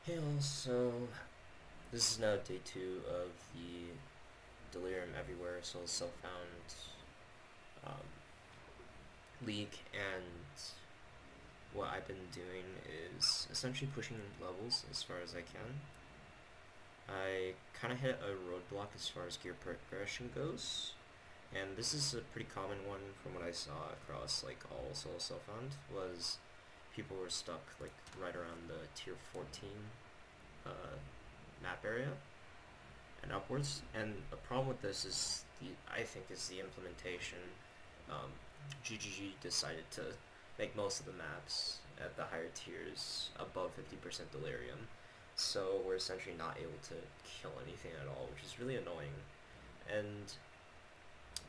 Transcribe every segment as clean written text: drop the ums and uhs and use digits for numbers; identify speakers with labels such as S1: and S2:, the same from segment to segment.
S1: Hey all, so this is now day 2 of the Delirium Everywhere SSF um, league, and what I've been doing is essentially pushing levels as far as I can. I kind of hit a roadblock as far as gear progression goes, and this is a pretty common one from what I saw across like all SSF was people were stuck like right around the tier 14 uh, map area and upwards. And the problem with this is I think is the implementation. GGG decided to make most of the maps at the higher tiers above 50% delirium, so we're essentially not able to kill anything at all, which is really annoying. And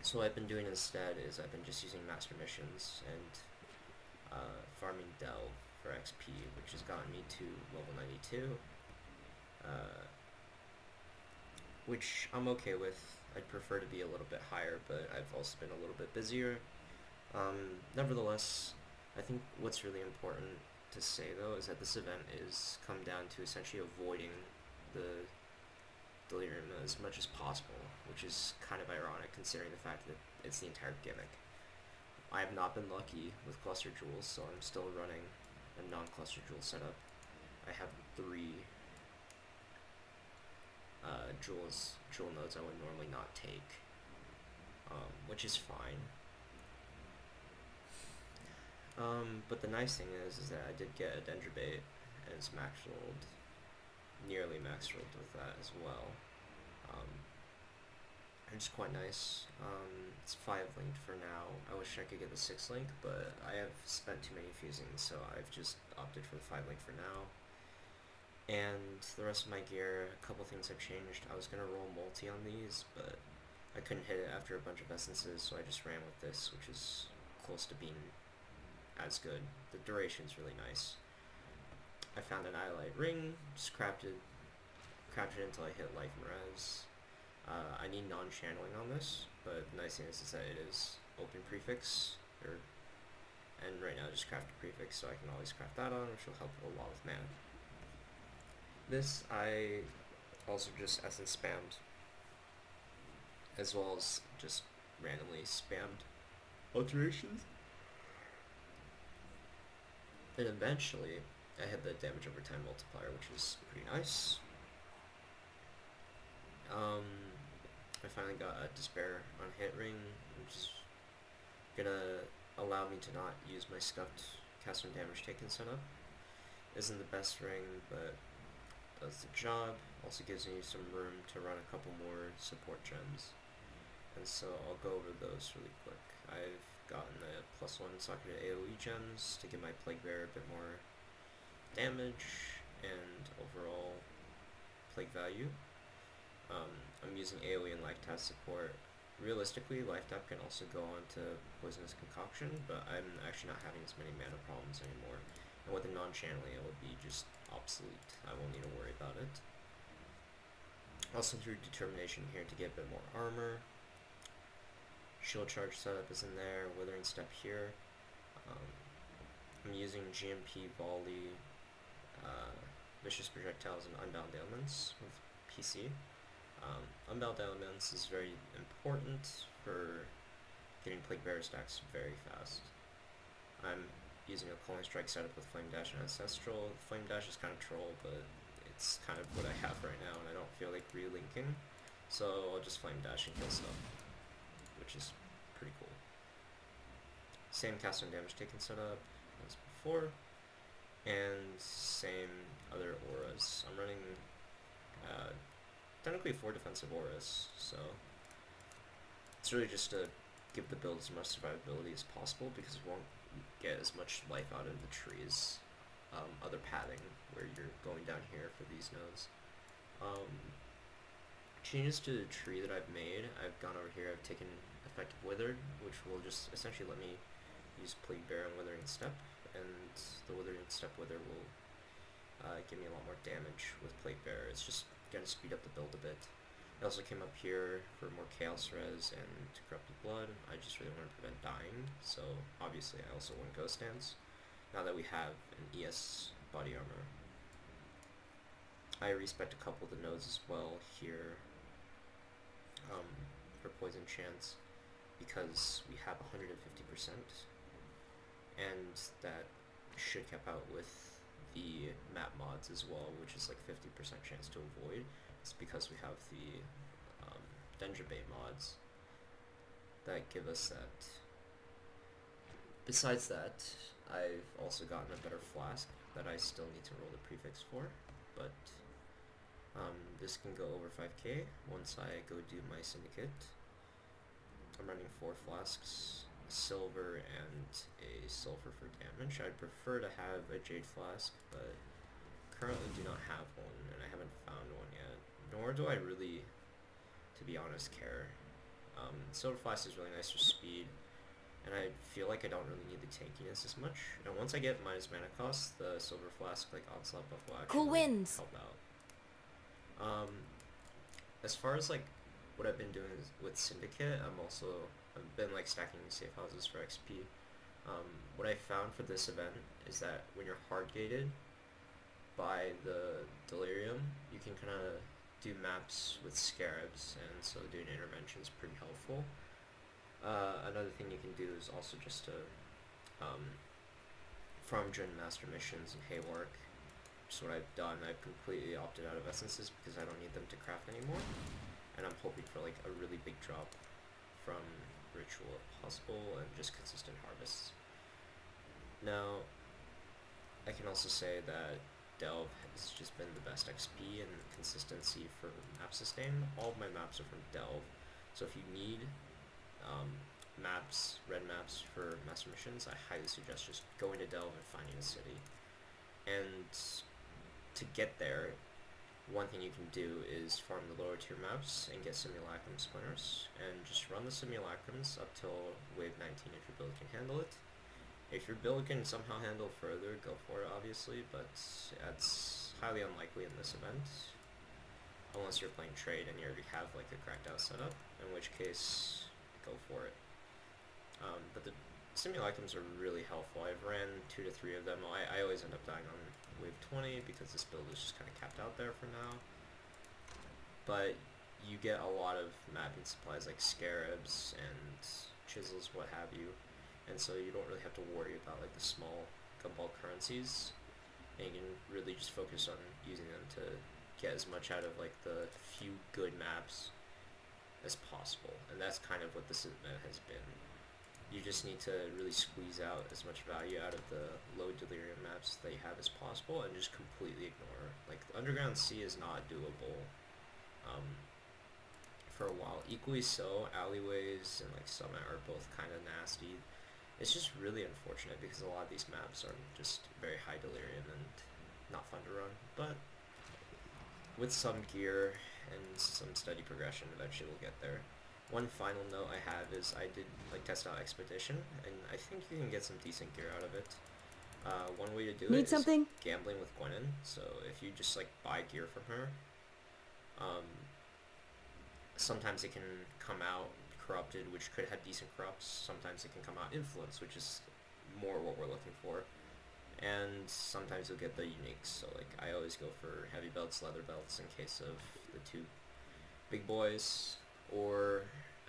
S1: so what I've been doing instead is I've been just using master missions and farming Delve for XP, which has gotten me to level 92. Which I'm okay with. I'd prefer to be a little bit higher, but I've also been a little bit busier. Nevertheless, I think what's really important to say though is that this event is come down to essentially avoiding the delirium as much as possible, which is kind of ironic considering the fact that it's the entire gimmick. I have not been lucky with cluster jewels, so I'm still running a non-cluster jewel setup. I have 3 jewel nodes I would normally not take, which is fine. But the nice thing is that I did get a Dendrobate, and it's max rolled, nearly max rolled with that as well. It's quite nice. It's 5 linked for now. I wish I could get the 6 link, but I have spent too many fusing, so I've just opted for the 5 link for now. And the rest of my gear, a couple things have changed. I was going to roll multi on these, but I couldn't hit it after a bunch of essences, so I just ran with this, which is close to being as good. The duration's really nice. I found an Iolite ring, just crafted it until I hit life and res. I need non-channeling on this, but the nice thing is that it is open prefix, and right now I just crafted prefix, so I can always craft that on, which will help a lot with mana. This I also just essence spammed, as well as just randomly spammed alterations. And eventually, I hit the damage over time multiplier, which is pretty nice. I finally got a Despair on hit ring, which is gonna allow me to not use my scuffed cast on damage taken setup. Isn't the best ring, but does the job. Also gives me some room to run a couple more support gems. And so I'll go over those really quick. I've gotten a +1 socketed AoE gems to give my Plague Bearer a bit more damage and overall plague value. I'm using AoE and Life Tap support. Realistically, Life Tap can also go on to Poisonous Concoction, but I'm actually not having as many mana problems anymore. And with the non-channeling, it will be just obsolete. I won't need to worry about it. Also through Determination here to get a bit more armor. Shield Charge setup is in there. Withering Step here. I'm using GMP Volley, Vicious Projectiles, and Unbound Ailments with PC. Unbound Elements is very important for getting Plague Bearer stacks very fast. I'm using a Calling Strike setup with Flame Dash and Ancestral. Flame Dash is kind of troll, but it's kind of what I have right now, and I don't feel like relinking, so I'll just Flame Dash and kill stuff, which is pretty cool. Same cast on damage taken setup as before, and same other auras. I'm running technically 4 defensive auras, so it's really just to give the build as much survivability as possible, because we won't get as much life out of the trees. Other pathing where you're going down here for these nodes. Changes to the tree that I've made, I've gone over here, I've taken Effective Withered, which will just essentially let me use Plague Bear and Withering Step, and the Withering Step Wither will give me a lot more damage with Plague Bear. It's just going to speed up the build a bit. I also came up here for more Chaos Res and Corrupted Blood. I just really want to prevent dying, so obviously I also want Ghost Dance, now that we have an ES body armor. I respect a couple of the nodes as well here for poison chance because we have 150%, and that should cap out with the map mods as well, which is like 50% chance to avoid. It's because we have the Danger Bay mods that give us that. Besides that, I've also gotten a better flask that I still need to roll the prefix for, but this can go over 5k once I go do my syndicate. I'm running 4 flasks, a silver and a sulfur for damage. I'd prefer to have a jade flask, but currently do not have one, and I haven't found one yet. Nor do I really, to be honest, care. Silver flask is really nice for speed, and I feel like I don't really need the tankiness as much. And once I get minus mana cost, the silver flask like onslaught buff will actually
S2: cool winds.
S1: help out. As far as like what I've been doing with Syndicate, I've been like stacking safe houses for XP. What I found for this event is that when you're hard gated by the Delirium, you can kind of do maps with scarabs, and so doing intervention is pretty helpful. Another thing you can do is also just to farm during master missions and Haywark. Just what I've done. I've completely opted out of essences because I don't need them to craft anymore, and I'm hoping for like a really big drop from ritual if possible, and just consistent harvests. Now, I can also say that Delve has just been the best XP and consistency for map sustain. All of my maps are from Delve, so if you need maps, red maps for master missions, I highly suggest just going to Delve and finding a city. And to get there, one thing you can do is farm the lower tier maps and get simulacrum splinters, and just run the simulacrums up till wave 19 if your build can handle it. If your build can somehow handle further, go for it obviously, but that's highly unlikely in this event, unless you're playing trade and you already have like a cracked out setup, in which case go for it. But the simulacrums are really helpful. I've ran 2 to 3 of them. I always end up dying on wave 20 because this build is just kind of capped out there for now. But you get a lot of mapping supplies like scarabs and chisels, what have you, and so you don't really have to worry about like the small gumball currencies, and you can really just focus on using them to get as much out of like the few good maps as possible. And that's kind of what this event has been. You just need to really squeeze out as much value out of the low Delirium maps that you have as possible, and just completely ignore. Like, the Underground Sea is not doable for a while. Equally so, Alleyways and like Summit are both kind of nasty. It's just really unfortunate because a lot of these maps are just very high Delirium and not fun to run. But with some gear and some steady progression, eventually we'll get there. One final note I have is I did like test out Expedition, and I think you can get some decent gear out of it. One way to do it is gambling with Gwenin. So if you just like buy gear from her, sometimes it can come out corrupted, which could have decent corrupts. Sometimes it can come out influence, which is more what we're looking for. And sometimes you'll get the uniques. So like I always go for heavy belts, leather belts in case of the 2 big boys, or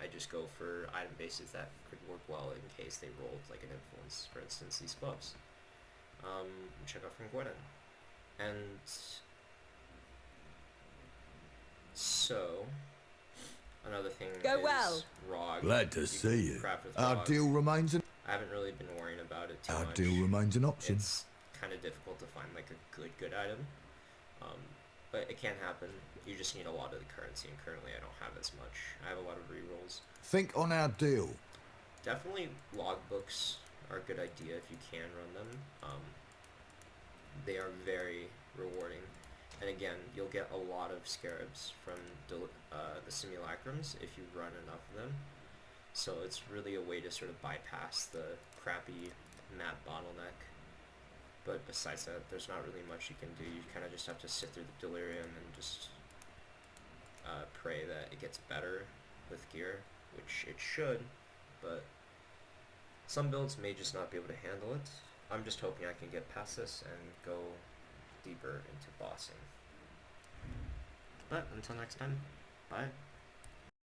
S1: I just go for item bases that could work well in case they rolled like an influence. For instance, these gloves. Check out from Gwenin. And so another thing is ROG.
S3: Glad to see you. Our
S1: ROG.
S3: deal remains an
S1: I haven't really been worrying about it too
S3: Our
S1: much.
S3: deal remains an option.
S1: It's kind of difficult to find like a good item, but it can happen. You just need a lot of the currency, and currently I don't have as much. I have a lot of rerolls.
S3: Think on our deal.
S1: Definitely logbooks are a good idea if you can run them. They are very rewarding, and again, you'll get a lot of scarabs from the simulacrums if you run enough of them. So it's really a way to sort of bypass the crappy map bottleneck. But besides that, there's not really much you can do. You kind of just have to sit through the Delirium and just pray that it gets better with gear, which it should, but some builds may just not be able to handle it. I'm just hoping I can get past this and go deeper into bossing. But until next time, bye.